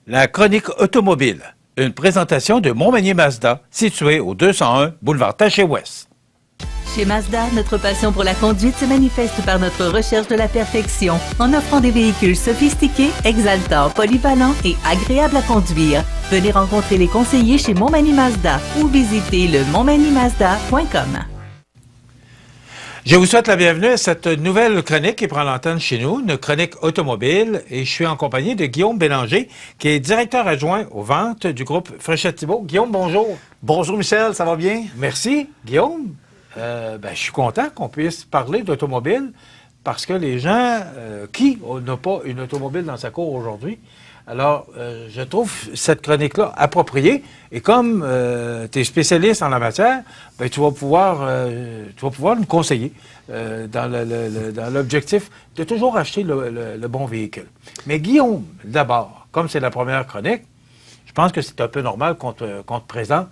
La chronique automobile, une présentation de Montmagny Mazda, situé au 201 boulevard Taché-Ouest. Chez Mazda, notre passion pour la conduite se manifeste par notre recherche de la perfection, en offrant des véhicules sophistiqués, exaltants, polyvalents et agréables à conduire. Venez rencontrer les conseillers chez Montmagny Mazda ou visitez le montmagnymazda.com. Je vous souhaite la bienvenue à cette nouvelle chronique qui prend l'antenne chez nous, une chronique automobile, et je suis en compagnie de Guillaume Bélanger, qui est directeur adjoint aux ventes du groupe Fréchette-Thibault. Guillaume, bonjour. Bonjour Michel, ça va bien? Merci, Guillaume. Je suis content qu'on puisse parler d'automobile parce que les gens qui n'ont pas une automobile dans sa cour aujourd'hui, alors je trouve cette chronique-là appropriée et comme tu es spécialiste en la matière, ben, tu vas pouvoir nous conseiller dans l'objectif de toujours acheter le bon véhicule. Mais Guillaume, d'abord, comme c'est la première chronique, je pense que c'est un peu normal qu'on te présente.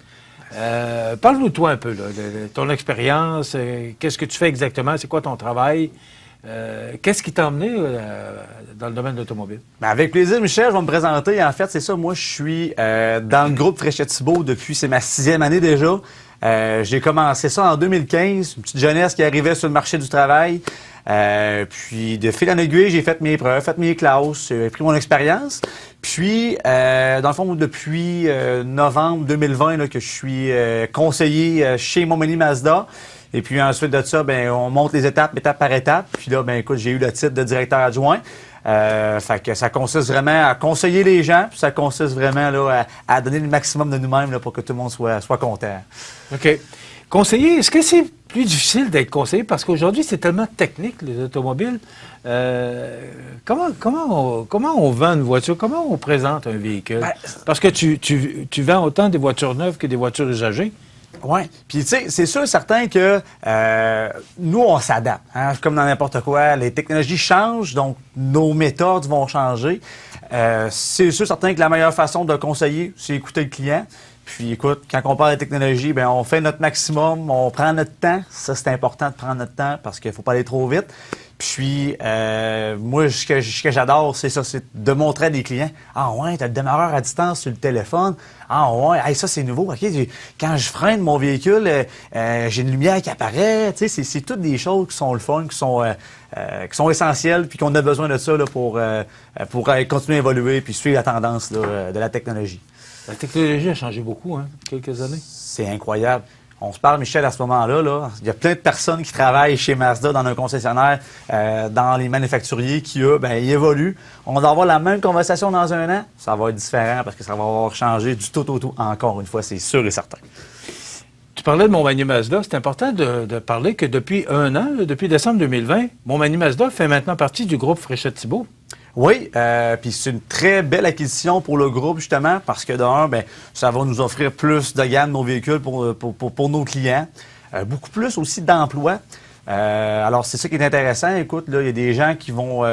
Parle-nous toi un peu de ton expérience, qu'est-ce que tu fais exactement, c'est quoi ton travail, qu'est-ce qui t'a emmené dans le domaine de l'automobile? Ben avec plaisir Michel, je vais me présenter. En fait, c'est ça, moi je suis dans le groupe Fréchette-Thibault depuis, c'est ma 6e année déjà. J'ai commencé ça en 2015, une petite jeunesse qui arrivait sur le marché du travail. Puis de fil en aiguille, j'ai fait mes preuves, fait mes classes, j'ai pris mon expérience. Puis, dans le fond, depuis novembre 2020, là, que je suis conseiller chez Montmagny Mazda. Et puis ensuite de ça, ben, on monte les étapes par étape. Puis là, ben, écoute, j'ai eu le titre de directeur adjoint. Fait que ça consiste vraiment à conseiller les gens, puis ça consiste vraiment là, à donner le maximum de nous-mêmes là, pour que tout le monde soit content. OK. Conseiller, est-ce que c'est plus difficile d'être conseiller? Parce qu'aujourd'hui, c'est tellement technique, les automobiles. Comment on vend une voiture? Comment on présente un véhicule? Ben, parce que tu vends autant des voitures neuves que des voitures usagées. Oui. Puis, tu sais, c'est sûr et certain que nous, on s'adapte. Hein? Comme dans n'importe quoi, les technologies changent, donc nos méthodes vont changer. C'est sûr et certain que la meilleure façon de conseiller, c'est écouter le client. Puis écoute, quand on parle de technologie, bien, on fait notre maximum, on prend notre temps. Ça, c'est important de prendre notre temps parce qu'il ne faut pas aller trop vite. Puis moi, ce que j'adore, c'est ça, c'est de montrer à des clients, « Ah ouais, tu as le démarreur à distance sur le téléphone. Ah ouais, hey, ça c'est nouveau. OK, quand je freine mon véhicule, j'ai une lumière qui apparaît. » Tu sais, c'est toutes des choses qui sont le fun, qui sont essentielles, puis qu'on a besoin de ça là, pour continuer à évoluer puis suivre la tendance là, de la technologie. La technologie a changé beaucoup, hein, quelques années. C'est incroyable. On se parle, Michel, à ce moment-là. Là, il y a plein de personnes qui travaillent chez Mazda dans un concessionnaire, dans les manufacturiers qui, eux, ben, ils évoluent. On va avoir la même conversation dans un an. Ça va être différent parce que ça va avoir changé du tout au tout. Encore une fois, c'est sûr et certain. Tu parlais de Montmagny Mazda. C'est important de parler que depuis un an, depuis décembre 2020, Montmagny Mazda fait maintenant partie du groupe Fréchette-Thibault. Oui, puis c'est une très belle acquisition pour le groupe, justement, parce que d'un, ben, ça va nous offrir plus de gamme de nos véhicules pour nos clients. Beaucoup plus aussi d'emplois. Alors, c'est ça qui est intéressant. Écoute, là, il y a des gens qui vont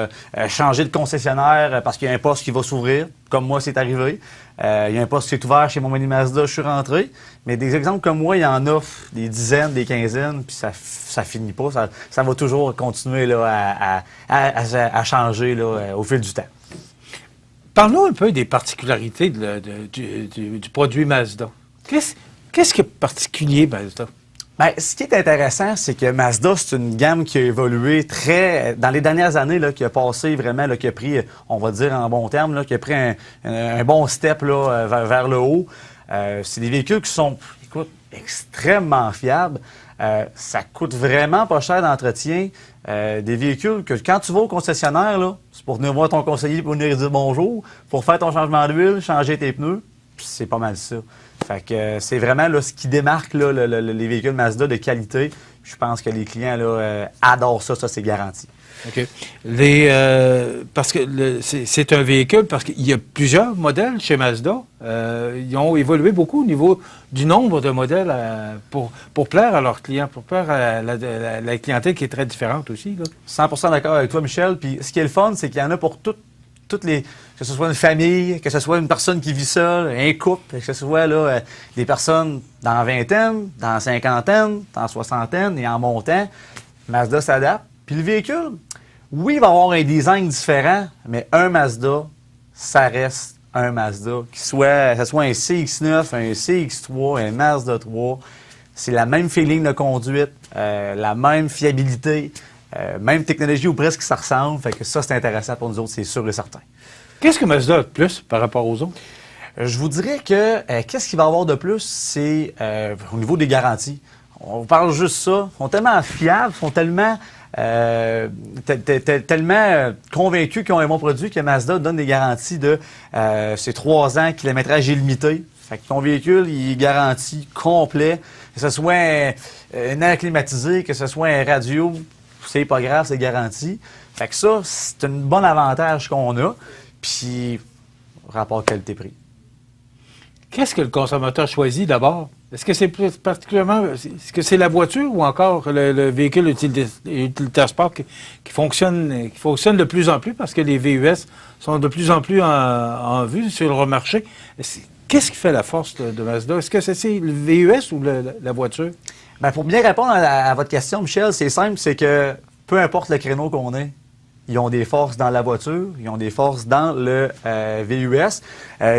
changer de concessionnaire parce qu'il y a un poste qui va s'ouvrir, comme moi, c'est arrivé. Il y a un poste qui est ouvert chez Montmagny Mazda, je suis rentré. Mais des exemples comme moi, il y en a des dizaines, des quinzaines, puis ça finit pas. Ça va toujours continuer là, à changer là, au fil du temps. Parlons un peu des particularités du produit Mazda. Qu'est-ce qui est particulier, Mazda? Bien, ce qui est intéressant, c'est que Mazda, c'est une gamme qui a évolué dans les dernières années, là, qui a passé vraiment, là, qui a pris, on va dire en bon terme, là, qui a pris un bon step là, vers le haut. C'est des véhicules qui sont, écoute, extrêmement fiables. Ça coûte vraiment pas cher d'entretien. Des véhicules que quand tu vas au concessionnaire, là, c'est pour venir voir ton conseiller, pour venir dire bonjour, pour faire ton changement d'huile, changer tes pneus, puis c'est pas mal ça. Fait que c'est vraiment là, ce qui démarque là, les véhicules Mazda de qualité. Je pense que les clients là, adorent ça, c'est garanti. OK. Parce que c'est un véhicule, parce qu'il y a plusieurs modèles chez Mazda. Ils ont évolué beaucoup au niveau du nombre de modèles pour plaire à leurs clients, pour plaire à la clientèle qui est très différente aussi. Là. 100% d'accord avec toi, Michel. Puis ce qui est le fun, c'est qu'il y en a pour toutes les, que ce soit une famille, que ce soit une personne qui vit seule, un couple, que ce soit là, des personnes dans la vingtaine, dans la cinquantaine, dans la soixantaine et en montant. Mazda s'adapte. Puis le véhicule, oui, il va avoir un design différent, mais un Mazda, ça reste un Mazda. Que ce soit un CX-9, un CX-3, un Mazda 3, c'est la même feeling de conduite, la même fiabilité, même technologie ou presque ça ressemble. Fait que ça, c'est intéressant pour nous autres, c'est sûr et certain. Qu'est-ce que Mazda a de plus par rapport aux autres? Je vous dirais que qu'est-ce qu'il va y avoir de plus, c'est au niveau des garanties. On parle juste ça. Ils sont tellement fiables, ils sont tellement convaincus qu'ils ont un bon produit que Mazda donne des garanties de c'est 3 ans, kilométrage illimité. Fait que ton véhicule, il est garanti complet. Que ce soit un air climatisé, que ce soit un radio, c'est pas grave, c'est garanti. Fait que ça, c'est un bon avantage qu'on a. Puis, rapport qualité-prix. Qu'est-ce que le consommateur choisit d'abord? Est-ce que c'est plus particulièrement, est-ce que c'est la voiture ou encore le véhicule utilitaire sport qui fonctionne de plus en plus parce que les VUS sont de plus en plus en vue sur le marché? Qu'est-ce qui fait la force de Mazda? Est-ce que c'est le VUS ou la voiture? Bien, pour bien répondre à votre question, Michel, c'est simple, c'est que peu importe le créneau qu'on est, ils ont des forces dans la voiture, ils ont des forces dans le VUS.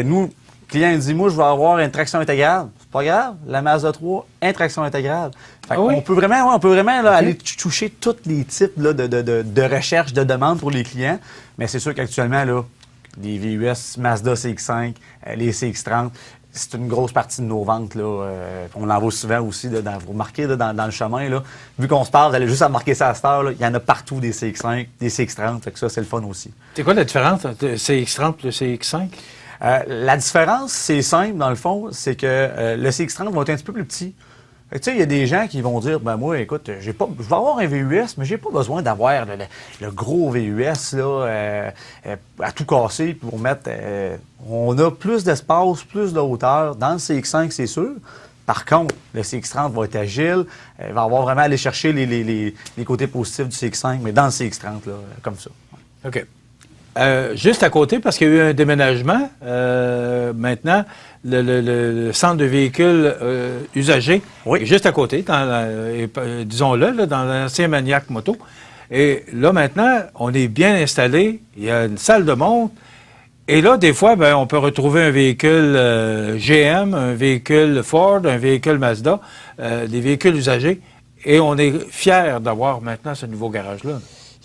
Nous, le client dit, moi, je veux avoir une traction intégrale. C'est pas grave, la Mazda 3, traction intégrale. Fait on peut vraiment là, aller toucher tous les types là, de recherche, de demande pour les clients. Mais c'est sûr qu'actuellement, là, les VUS, Mazda CX-5, les CX-30, c'est une grosse partie de nos ventes. Là. On en voit souvent aussi. Là, vous remarquez là, dans le chemin, là, vu qu'on se parle, vous allez juste à marquer ça à cette heure. Là, il y en a partout des CX-5, des CX-30. Fait que ça, c'est le fun aussi. C'est quoi la différence entre le CX-30 et le CX-5? La différence, c'est simple, dans le fond, c'est que le CX-30 va être un petit peu plus petit. Tu sais, il y a des gens qui vont dire, ben moi, écoute, je vais avoir un VUS, mais j'ai pas besoin d'avoir le gros VUS là, à tout casser pour mettre. On a plus d'espace, plus de hauteur dans le CX-5, c'est sûr. Par contre, le CX-30 va être agile, va avoir vraiment aller chercher les côtés positifs du CX-5, mais dans le CX-30, là, comme ça. OK. Juste à côté, parce qu'il y a eu un déménagement, maintenant, le centre de véhicules usagés est juste à côté, disons-le, dans l'ancien Maniac Moto. Et là, maintenant, on est bien installé, il y a une salle de monte. Et là, des fois, on peut retrouver un véhicule GM, un véhicule Ford, un véhicule Mazda, des véhicules usagés. Et on est fiers d'avoir maintenant ce nouveau garage-là.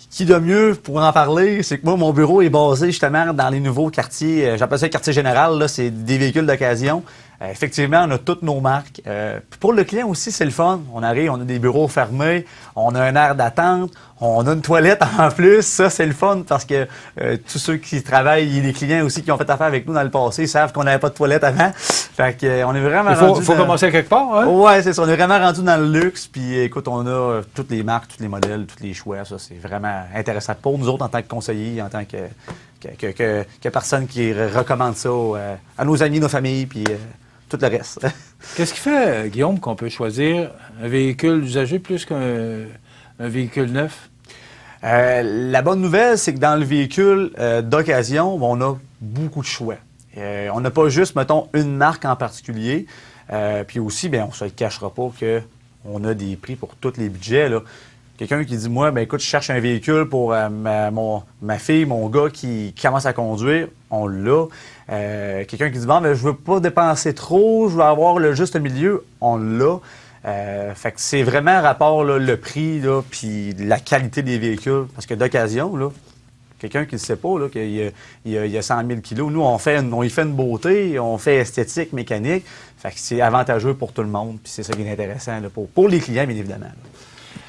Qui de mieux pour en parler, c'est que moi, mon bureau est basé justement dans les nouveaux quartiers, j'appelle ça le quartier général, là, c'est des véhicules d'occasion. Effectivement, on a toutes nos marques. Pour le client aussi, c'est le fun. On arrive, on a des bureaux fermés, on a un aire d'attente, on a une toilette en plus. Ça, c'est le fun parce que tous ceux qui travaillent, il y a des clients aussi qui ont fait affaire avec nous dans le passé, savent qu'on n'avait pas de toilette avant. Fait que, on est vraiment rendu... Il faut commencer à quelque part, hein? Ouais, c'est ça. On est vraiment rendu dans le luxe. Puis écoute, on a toutes les marques, tous les modèles, tous les choix. Ça, c'est vraiment intéressant pour nous autres en tant que conseillers, en tant que personne qui recommande ça à nos amis, nos familles, puis tout le reste. Qu'est-ce qui fait, Guillaume, qu'on peut choisir un véhicule usagé plus qu'un véhicule neuf? La bonne nouvelle, c'est que dans le véhicule d'occasion, on a beaucoup de choix. On n'a pas juste, mettons, une marque en particulier. Puis aussi, on ne se le cachera pas qu'on a des prix pour tous les budgets. Là. Quelqu'un qui dit, moi, écoute, je cherche un véhicule pour ma fille, mon gars qui commence à conduire, on l'a. Quelqu'un qui dit, bon, je veux pas dépenser trop, je veux avoir le juste milieu, on l'a. Fait que c'est vraiment un rapport, là, le prix, là, puis la qualité des véhicules. Parce que d'occasion, là, quelqu'un qui ne sait pas, là, qu'il y a 100 000 kilos, nous, on y fait une beauté, on fait esthétique, mécanique. Fait que c'est avantageux pour tout le monde, puis c'est ça qui est intéressant, là, pour les clients, bien évidemment. Là.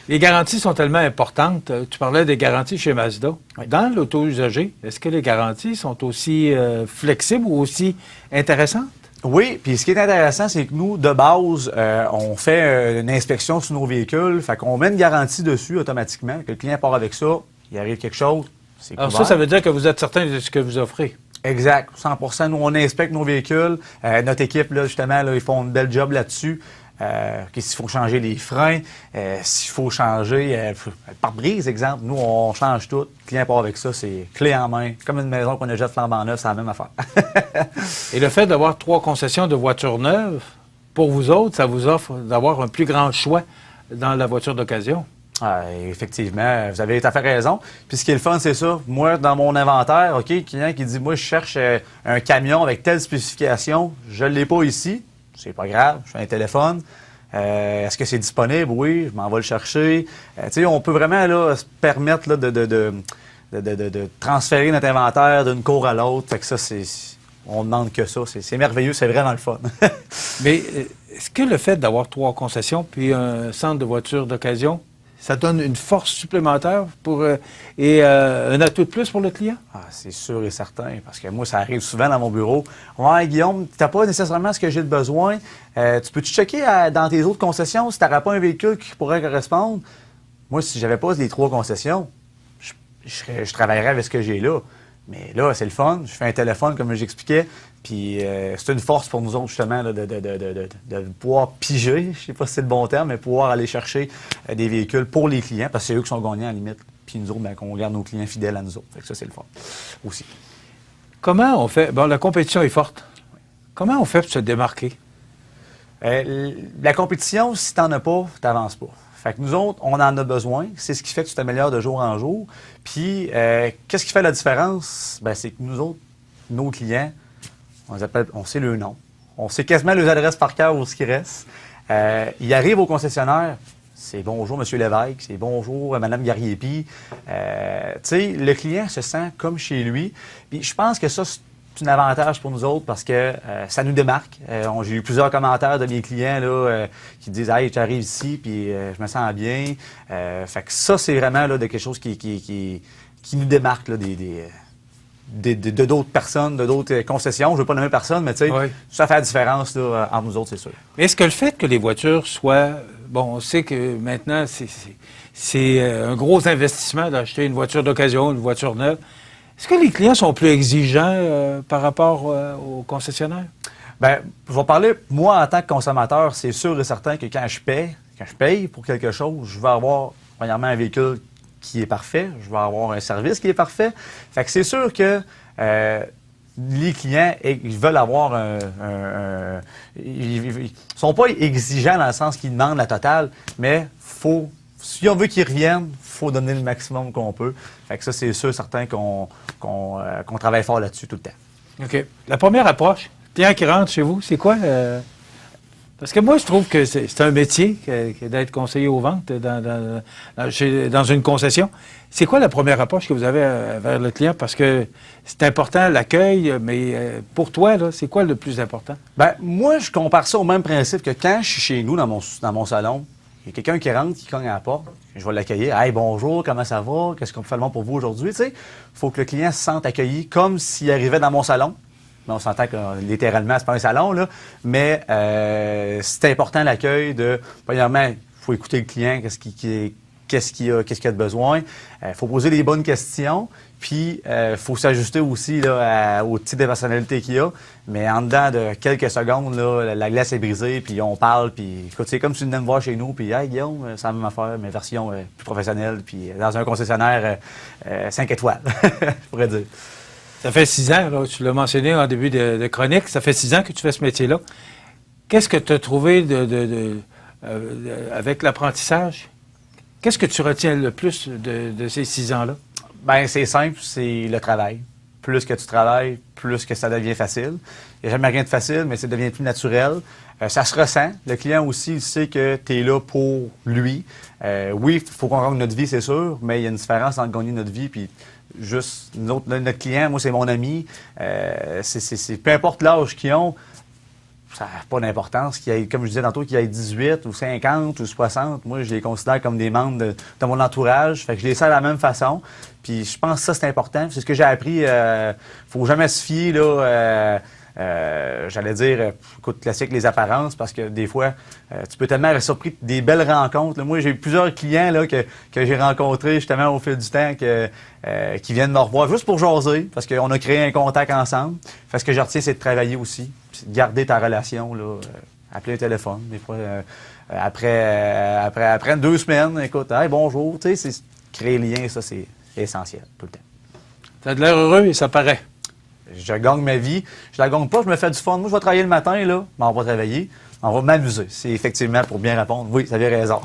Les garanties sont tellement importantes. Tu parlais des garanties chez Mazda. Oui. Dans l'auto usagé, est-ce que les garanties sont aussi flexibles ou aussi intéressantes? Oui, puis ce qui est intéressant, c'est que nous, de base, on fait une inspection sur nos véhicules, fait qu'on met une garantie dessus automatiquement, que le client part avec ça, il arrive quelque chose, c'est couvert. Alors ça veut dire que vous êtes certain de ce que vous offrez? Exact, 100%. Nous, on inspecte nos véhicules. Notre équipe, là, justement, là, ils font un bel job là-dessus. S'il faut changer les freins, s'il faut changer le pare-brise, exemple, nous, on change tout. Le client part avec ça, c'est clé en main. Comme une maison qu'on a déjà flambant neuf, c'est la même affaire. Et le fait d'avoir 3 concessions de voitures neuves, pour vous autres, ça vous offre d'avoir un plus grand choix dans la voiture d'occasion? Ah, effectivement, vous avez tout à fait raison. Puis ce qui est le fun, c'est ça. Moi, dans mon inventaire, OK, client qui dit, moi, je cherche un camion avec telle spécification, je ne l'ai pas ici. C'est pas grave, je fais un téléphone. Est-ce que c'est disponible? Oui, je m'en vais le chercher. Tu sais, on peut vraiment là, se permettre là, de transférer notre inventaire d'une cour à l'autre. Fait que ça, on ne demande que ça. C'est merveilleux, c'est vraiment le fun. Mais est-ce que le fait d'avoir 3 concessions puis un centre de voitures d'occasion, ça donne une force supplémentaire et un atout de plus pour le client? Ah, c'est sûr et certain, parce que moi, ça arrive souvent dans mon bureau. Ouais, Guillaume, tu n'as pas nécessairement ce que j'ai de besoin. Tu peux-tu checker dans tes autres concessions si tu n'auras pas un véhicule qui pourrait correspondre? Moi, si j'avais pas les 3 concessions, je travaillerais avec ce que j'ai là. Mais là, c'est le fun. Je fais un téléphone, comme j'expliquais. Puis c'est une force pour nous autres, justement, là, de pouvoir piger, je ne sais pas si c'est le bon terme, mais pouvoir aller chercher des véhicules pour les clients, parce que c'est eux qui sont gagnants à la limite. Puis nous autres, bien, qu'on garde nos clients fidèles à nous autres. Fait que ça, c'est le fun aussi. Comment on fait? Bon, la compétition est forte. Comment on fait pour se démarquer? La compétition, si tu n'en as pas, tu n'avances pas. Fait que nous autres, on en a besoin. C'est ce qui fait que tu t'améliores de jour en jour. Puis, qu'est-ce qui fait la différence? Ben, c'est que nous autres, nos clients, on sait le nom. On sait quasiment les adresses par cœur où ce qui reste. Ils arrivent au concessionnaire. C'est bonjour, M. Lévesque. C'est bonjour, Mme Garriépi. Tu sais, le client se sent comme chez lui. Puis, je pense que ça, c'est un avantage pour nous autres parce que ça nous démarque. J'ai eu plusieurs commentaires de mes clients là, qui disent « Hey, tu arrives ici, puis je me sens bien. » Fait que ça, c'est vraiment là, de quelque chose qui nous démarque là, de d'autres personnes, de d'autres concessions. Je ne veux pas nommer personne, mais tu sais, oui. Ça fait la différence là, entre nous autres, c'est sûr. Mais est-ce que le fait que les voitures soient... Bon, on sait que maintenant, c'est un gros investissement d'acheter une voiture d'occasion, une voiture neuve. Est-ce que les clients sont plus exigeants par rapport aux concessionnaires? Bien, je vais parler, moi, en tant que consommateur, c'est sûr et certain que quand je paye pour quelque chose, je vais avoir, premièrement, un véhicule qui est parfait, je vais avoir un service qui est parfait. Fait que c'est sûr que les clients, ils veulent avoir ils sont pas exigeants dans le sens qu'ils demandent la totale, mais si on veut qu'ils reviennent, il faut donner le maximum qu'on peut. Fait que ça, c'est sûr, certain qu'on travaille fort là-dessus tout le temps. OK. La première approche, client qui rentre chez vous, c'est quoi? Parce que moi, je trouve que c'est un métier d'être conseiller aux ventes dans une concession. C'est quoi la première approche que vous avez vers le client? Parce que c'est important, l'accueil, mais pour toi, là, c'est quoi le plus important? Bien, moi, je compare ça au même principe que quand je suis chez nous, dans mon salon, il y a quelqu'un qui rentre, qui cogne à la porte, je vais l'accueillir. « Hey, bonjour, comment ça va? Qu'est-ce qu'on peut faire pour vous aujourd'hui? » Tu sais, il faut que le client se sente accueilli comme s'il arrivait dans mon salon. Mais on s'entend que littéralement, c'est pas un salon, là. Mais c'est important l'accueil premièrement, il faut écouter le client, qu'est-ce qu'il a de besoin. Il faut poser les bonnes questions. Puis, il faut s'ajuster aussi là, au type de personnalité qu'il y a. Mais en dedans de quelques secondes, là, la glace est brisée, puis on parle. Puis, écoute, c'est comme si tu venais me voir chez nous. Puis, hey, Guillaume, c'est la même affaire, mais version plus professionnelle. Puis, dans un concessionnaire 5 étoiles, je pourrais dire. Ça fait 6 ans, là, tu l'as mentionné en début de chronique, ça fait 6 ans que tu fais ce métier-là. Qu'est-ce que tu as trouvé avec l'apprentissage? Qu'est-ce que tu retiens le plus de ces 6 ans-là? Bien, c'est simple, c'est le travail. Plus que tu travailles, plus que ça devient facile. Il n'y a jamais rien de facile, mais ça devient plus naturel. Ça se ressent. Le client aussi, il sait que tu es là pour lui. Oui, il faut qu'on gagne notre vie, c'est sûr, mais il y a une différence entre gagner notre vie puis juste notre client. Moi, c'est mon ami. Peu importe l'âge qu'ils ont, ça n'a pas d'importance. Comme je disais tantôt, qu'il y ait 18 ou 50 ou 60, moi, je les considère comme des membres de mon entourage. Fait que je les sers de la même façon. Puis je pense que ça, c'est important. C'est ce que j'ai appris. Faut jamais se fier, là... j'allais dire, écoute, classique, les apparences, parce que des fois, tu peux tellement être surpris des belles rencontres. Là, moi, j'ai eu plusieurs clients là, que j'ai rencontrés justement au fil du temps qui viennent me revoir juste pour jaser, parce qu'on a créé un contact ensemble. Fait, ce que je retiens, c'est de travailler aussi, c'est de garder ta relation, là, appeler un téléphone, des fois, après 2 semaines, écoute, hey, bonjour, tu sais, créer le lien, ça, c'est essentiel tout le temps. Tu as de l'air heureux et ça paraît. Je gagne ma vie. Je la gagne pas, je me fais du fun. Moi, je vais travailler le matin, là. On va travailler. On va m'amuser. C'est effectivement, pour bien répondre, oui, vous avez raison.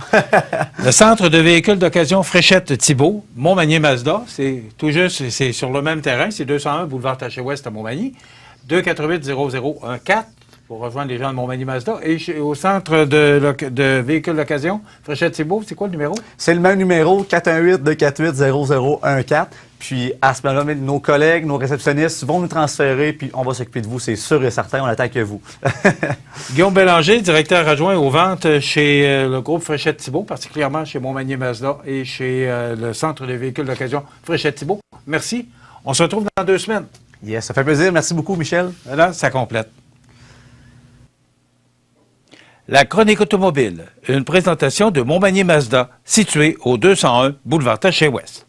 Le centre de véhicules d'occasion Fréchette-Thibault, Montmagny-Mazda, c'est tout juste, c'est sur le même terrain, c'est 201 boulevard Taché-Ouest à Montmagny, 248-0014 pour rejoindre les gens de Montmagny-Mazda. Et au centre de véhicules d'occasion Fréchette-Thibault, c'est quoi le numéro? C'est le même numéro, 418-248-0014. Puis à ce moment-là, nos collègues, nos réceptionnistes vont nous transférer, puis on va s'occuper de vous, c'est sûr et certain, on attaque vous. Guillaume Bélanger, directeur adjoint aux ventes chez le groupe Fréchette-Thibault, particulièrement chez Montmagny-Mazda et chez le centre de véhicules d'occasion Fréchette-Thibault. Merci. On se retrouve dans 2 semaines. Yes, ça fait plaisir. Merci beaucoup, Michel. Là, ça complète. La chronique automobile, une présentation de Montmagny-Mazda, située au 201 boulevard Taché-Ouest.